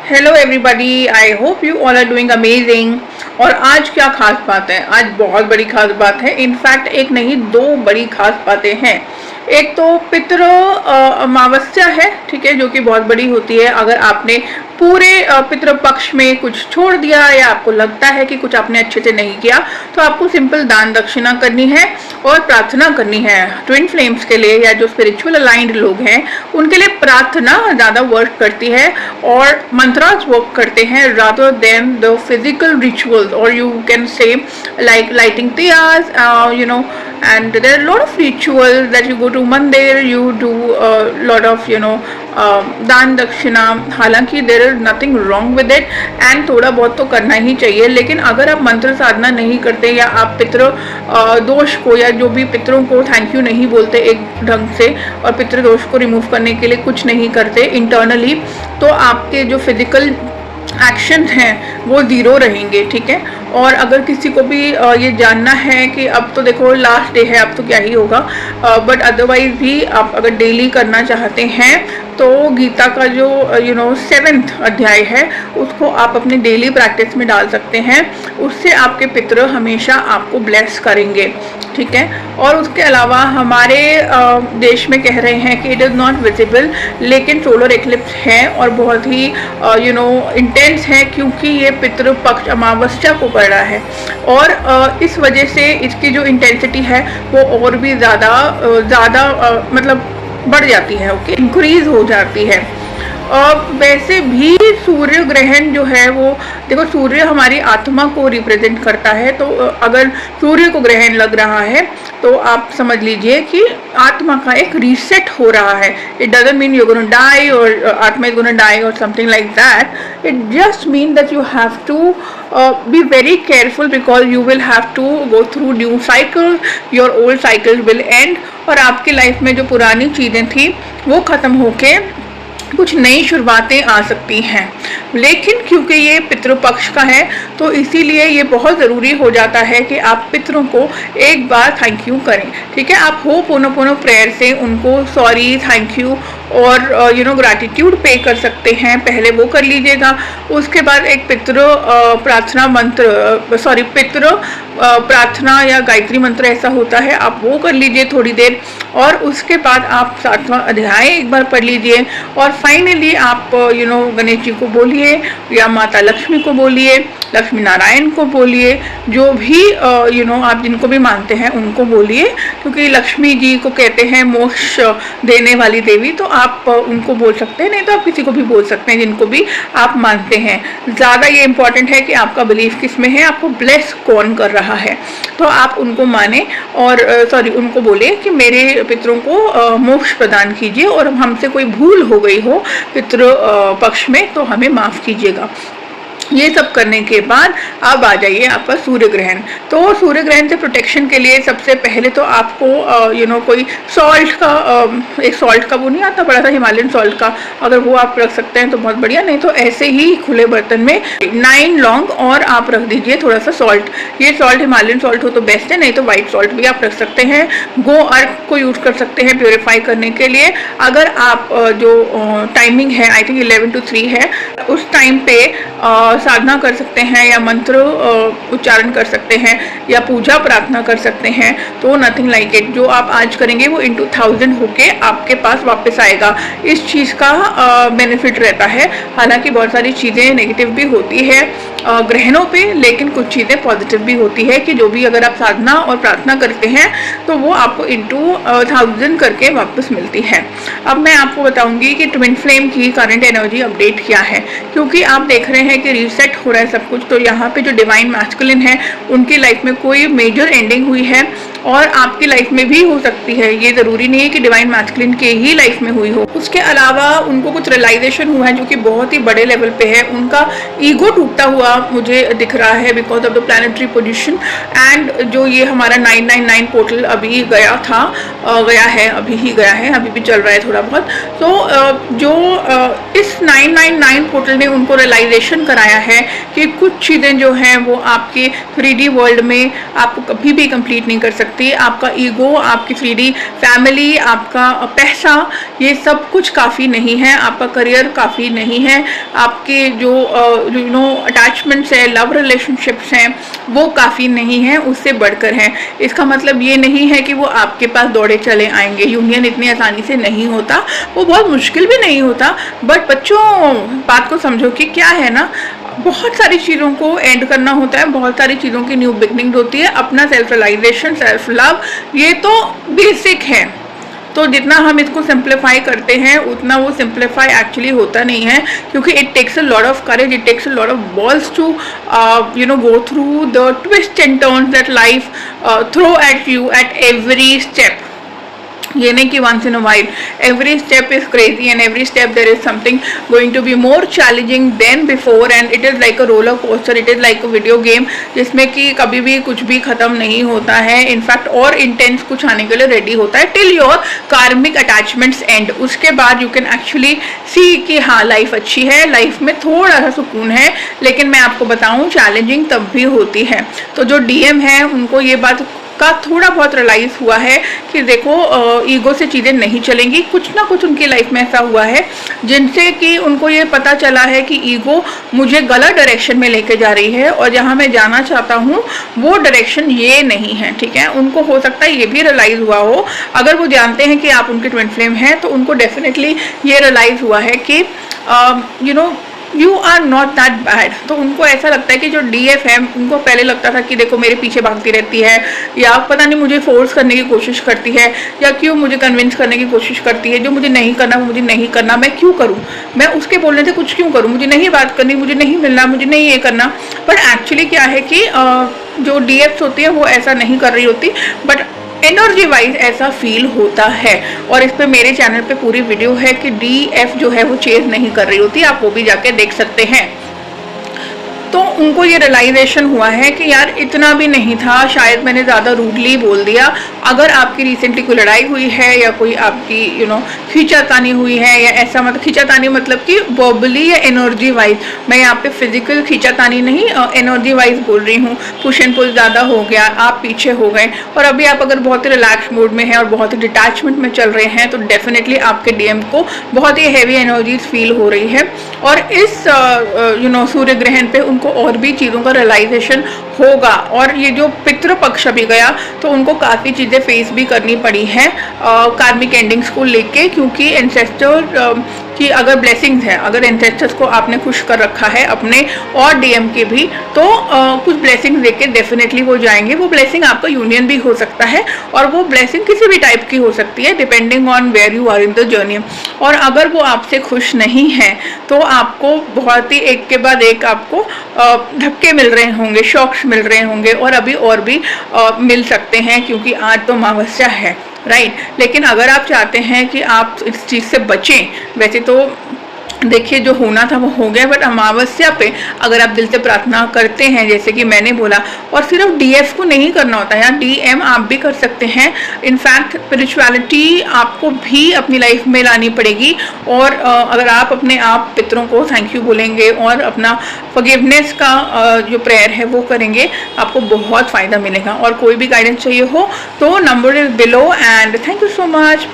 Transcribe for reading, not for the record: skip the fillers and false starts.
Hello everybody, I hope you all are doing amazing. और आज क्या खास बात है? आज बहुत बड़ी खास बात है। इनफैक्ट एक नहीं, दो बड़ी खास बातें हैं। एक तो पितृ अमावस्या है, ठीक है, जो कि बहुत बड़ी होती है। अगर आपने पूरे पितृ पक्ष में कुछ छोड़ दिया या आपको लगता है कि कुछ आपने अच्छे से नहीं किया, तो आपको सिंपल दान दक्षिणा करनी है और प्रार्थना करनी है ट्विन फ्लेम्स के लिए, या जो स्पिरिचुअल अलाइंड लोग हैं उनके लिए प्रार्थना ज़्यादा वर्क करती है और मंत्रास वर्क करते हैं rather than the physical rituals, or you can say like lighting diyas, and there are a lot of rituals that you go to mandir, you do a lot of दान दक्षिणा। हालांकि there is nothing wrong with it and थोड़ा बहुत तो करना ही चाहिए, लेकिन अगर आप मंत्र साधना नहीं करते या आप पितृ दोष को या जो भी पितरों को थैंक यू नहीं बोलते एक ढंग से और पितृ दोष को रिमूव करने के लिए कुछ नहीं करते इंटरनली, तो आपके जो फिजिकल एक्शन हैं वो ज़ीरो रहेंगे, ठीक है। और अगर किसी को भी ये जानना है कि अब तो देखो लास्ट डे है, अब तो क्या ही होगा, बट अदरवाइज भी आप अगर डेली करना चाहते हैं तो गीता का जो 7th अध्याय है उसको आप अपने डेली प्रैक्टिस में डाल सकते हैं। उससे आपके पितृ हमेशा आपको ब्लेस करेंगे, ठीक है। और उसके अलावा हमारे देश में कह रहे हैं कि इट इज़ नॉट विजिबल, लेकिन सोलर एक्लिप्स है और बहुत ही इंटेंस है, क्योंकि ये पितृ पक्ष अमावस्या को पड़ रहा है और इस वजह से इसकी जो इंटेंसिटी है वो और भी ज़्यादा मतलब बढ़ जाती है, ओके, इंक्रीज हो जाती है। वैसे भी सूर्य ग्रहण जो है वो देखो, सूर्य हमारी आत्मा को रिप्रेजेंट करता है, तो अगर सूर्य को ग्रहण लग रहा है तो आप समझ लीजिए कि आत्मा का एक रीसेट हो रहा है। It doesn't mean you gonna die और आत्मा इज गोना डाई और something like that. It just mean that you have to be very careful because you will have to go through new cycle, your old cycle will end, और आपकी life में जो पुरानी चीज़ें थी वो ख़त्म होके कुछ नई शुरुआतें आ सकती हैं। लेकिन क्योंकि ये पितृपक्ष का है तो इसीलिए ये बहुत ज़रूरी हो जाता है कि आप पितरों को एक बार थैंक यू करें, ठीक है। आप हो पोनो प्रेयर से उनको सॉरी, थैंक यू और ग्रैटिट्यूड पे कर सकते हैं, पहले वो कर लीजिएगा। उसके बाद एक पितृ प्रार्थना मंत्र, पितृ प्रार्थना या गायत्री मंत्र ऐसा होता है, आप वो कर लीजिए थोड़ी देर, और उसके बाद आप 7वां अध्याय एक बार पढ़ लीजिए, और फाइनली आप गणेश जी को बोलिए या माता लक्ष्मी को बोलिए, लक्ष्मी नारायण को बोलिए, जो भी आप जिनको भी मानते हैं उनको बोलिए, क्योंकि लक्ष्मी जी को कहते हैं मोक्ष देने वाली देवी, तो आप उनको बोल सकते हैं, नहीं तो आप किसी को भी बोल सकते हैं जिनको भी आप मानते हैं। ज़्यादा ये इंपॉर्टेंट है कि आपका बिलीफ किस में है, आपको ब्लेस कौन कर रहा है, तो आप उनको माने और उनको बोले कि मेरे पितरों को मोक्ष प्रदान कीजिए और हमसे कोई भूल हो गई हो पितृ पक्ष में तो हमें माफ़ कीजिएगा। ये सब करने के बाद अब आ जाइए आपका सूर्य ग्रहण। तो सूर्य ग्रहण से प्रोटेक्शन के लिए सबसे पहले तो आपको कोई सॉल्ट का एक सॉल्ट का वो नहीं आता बड़ा सा हिमालयन सॉल्ट का, अगर वो आप रख सकते हैं तो बहुत बढ़िया, नहीं तो ऐसे ही खुले बर्तन में 9 लौंग और आप रख दीजिए थोड़ा सा सॉल्ट। ये सॉल्ट हिमालयन सॉल्ट हो तो बेस्ट है, नहीं तो वाइट सॉल्ट भी आप रख सकते हैं। गो अर्क को यूज़ कर सकते हैं प्योरीफाई करने के लिए। अगर आप जो टाइमिंग है आई थिंक 11 to 3 है, उस टाइम पे साधना कर सकते हैं या मंत्र उच्चारण कर सकते हैं या पूजा प्रार्थना कर सकते हैं, तो नथिंग लाइक इट जो आप आज करेंगे वो into 1000 होके आपके पास वापस आएगा। इस चीज़ का बेनिफिट रहता है। हालांकि बहुत सारी चीज़ें नेगेटिव भी होती है ग्रहणों पे, लेकिन कुछ चीज़ें पॉजिटिव भी होती है कि जो भी अगर आप साधना और प्रार्थना करते हैं तो वो आपको into 1000 करके वापस मिलती है। अब मैं आपको बताऊंगी कि ट्विन फ्लेम की करंट एनर्जी अपडेट क्या है, क्योंकि आप देख रहे हैं कि रीसेट हो रहा है सब कुछ। तो यहाँ पे जो डिवाइन मैस्कुलिन है उनकी लाइफ में कोई मेजर एंडिंग हुई है और आपकी लाइफ में भी हो सकती है। ये ज़रूरी नहीं है कि डिवाइन मैस्कुलिन के ही लाइफ में हुई हो, उसके अलावा उनको कुछ रियलाइजेशन हुआ है जो कि बहुत ही बड़े लेवल पे है। उनका ईगो टूटता हुआ मुझे दिख रहा है because of the planetary position. And जो ये हमारा 999 पोर्टल अभी गया है, अभी भी चल रहा है थोड़ा बहुत। तो जो इस 999 पोर्टल ने उनको रियलाइजेशन कराया है कि कुछ चीज़ें जो हैं वो आपके 3D वर्ल्ड में आपको कभी भी कंप्लीट नहीं कर सकती शक्ति, आपका ईगो, आपकी 3D फैमिली, आपका पैसा, ये सब कुछ काफ़ी नहीं है, आपका करियर काफ़ी नहीं है, आपके जो अटैचमेंट्स है, लव रिलेशनशिप्स हैं, वो काफ़ी नहीं है, उससे बढ़कर है। इसका मतलब ये नहीं है कि वो आपके पास दौड़े चले आएंगे। यूनियन इतनी आसानी से नहीं होता, वो बहुत मुश्किल भी नहीं होता, बट बच्चों बात को समझो कि क्या है ना, बहुत सारी चीज़ों को एंड करना होता है, बहुत सारी चीज़ों की न्यू बिगनिंग होती है। अपना सेल्फ रियलाइजेशन, सेल्फ लव, ये तो बेसिक है। तो जितना हम इसको सिंप्लीफाई करते हैं उतना वो सिंप्लीफाई एक्चुअली होता नहीं है, क्योंकि it takes a lot of courage, it takes a lot of balls to go through the twist and turns that life throw at you at every step. ये नहीं कि once in a while, every step is crazy and every step there is something going to be more challenging than before and it is like a roller coaster, it is like a video game जिसमें कि कभी भी कुछ भी ख़त्म नहीं होता है, इनफैक्ट और इंटेंस कुछ आने के लिए रेडी होता है till your karmic attachments end। उसके बाद you can actually see कि हाँ लाइफ अच्छी है, लाइफ में थोड़ा सा सुकून है, लेकिन मैं आपको बताऊँ चैलेंजिंग तब भी होती है। तो जो DM है उनको ये बात का थोड़ा बहुत रियलाइज हुआ है कि देखो ईगो से चीज़ें नहीं चलेंगी, कुछ ना कुछ उनकी लाइफ में ऐसा हुआ है जिनसे कि उनको ये पता चला है कि ईगो मुझे गलत डायरेक्शन में लेके जा रही है और जहाँ मैं जाना चाहता हूँ वो डायरेक्शन ये नहीं है, ठीक है। उनको हो सकता है ये भी रियलाइज़ हुआ हो, अगर वो जानते हैं कि आप उनके ट्विन फ्लेम हैं तो उनको डेफिनेटली ये रियलाइज़ हुआ है कि you are not that bad. तो उनको ऐसा लगता है कि जो DF है उनको पहले लगता था कि देखो मेरे पीछे भागती रहती है, या पता नहीं मुझे फोर्स करने की कोशिश करती है, या क्यों मुझे कन्विंस करने की कोशिश करती है, जो मुझे नहीं करना वो मुझे नहीं करना, मैं क्यों करूँ, मैं उसके बोलने से कुछ क्यों करूँ, मुझे नहीं बात करनी, मुझे नहीं मिलना, मुझे नहीं ये करना। बट एक्चुअली क्या है कि जो DFs होती है वो ऐसा नहीं कर रही होती, बट एनर्जी वाइज ऐसा फील होता है। और इस पे मेरे चैनल पे पूरी वीडियो है कि DF जो है वो चेज नहीं कर रही होती, आप वो भी जाके देख सकते हैं। तो उनको ये रियलाइजेशन हुआ है कि यार इतना भी नहीं था, शायद मैंने ज़्यादा रूडली बोल दिया। अगर आपकी रिसेंटली कोई लड़ाई हुई है या कोई आपकी खींचातानी हुई है, या ऐसा मतलब खींचातानी मतलब कि वर्बली या एनर्जी वाइज, मैं यहाँ पे फिजिकल खींचातानी नहीं एनर्जी वाइज बोल रही हूँ, पुश एंड पुल ज़्यादा हो गया, आप पीछे हो गए, और अभी आप अगर बहुत ही रिलैक्स मूड में हैं और बहुत ही डिटैचमेंट में चल रहे हैं तो डेफिनेटली आपके DM को बहुत ही हैवी एनर्जीज फील हो रही है। और इस सूर्य ग्रहण पे उनको और भी चीज़ों का रियलाइजेशन होगा। और ये जो पितृ पक्ष अभी गया तो उनको काफ़ी चीज़ें फेस भी करनी पड़ी हैं कार्मिक एंडिंग्स को लेके, क्योंकि एंसेस्टर कि अगर ब्लेसिंग्स हैं, अगर एंसेस्टर्स को आपने खुश कर रखा है अपने और DM के भी, तो कुछ ब्लेसिंग्स देके डेफिनेटली वो जाएंगे। वो ब्लेसिंग आपका यूनियन भी हो सकता है और वो ब्लेसिंग किसी भी टाइप की हो सकती है depending on where you are in the journey. और अगर वो आपसे खुश नहीं है तो आपको बहुत ही एक के बाद एक आपको धक्के मिल रहे होंगे, शॉक्स मिल रहे होंगे, और अभी और भी मिल सकते हैं, क्योंकि आज तो अमावस्या है, राइट। लेकिन अगर आप चाहते हैं कि आप इस चीज़ से बचें, वैसे तो देखिए जो होना था वो हो गया, बट अमावस्या पे अगर आप दिल से प्रार्थना करते हैं जैसे कि मैंने बोला, और सिर्फ DF को नहीं करना होता है, DM आप भी कर सकते हैं। इनफैक्ट स्पिरिचुअलिटी आपको भी अपनी लाइफ में लानी पड़ेगी, और अगर आप अपने आप पितरों को थैंक यू बोलेंगे और अपना फॉरगिवनेस का जो प्रेयर है वो करेंगे, आपको बहुत फ़ायदा मिलेगा। और कोई भी गाइडेंस चाहिए हो तो number is below, and thank you so much.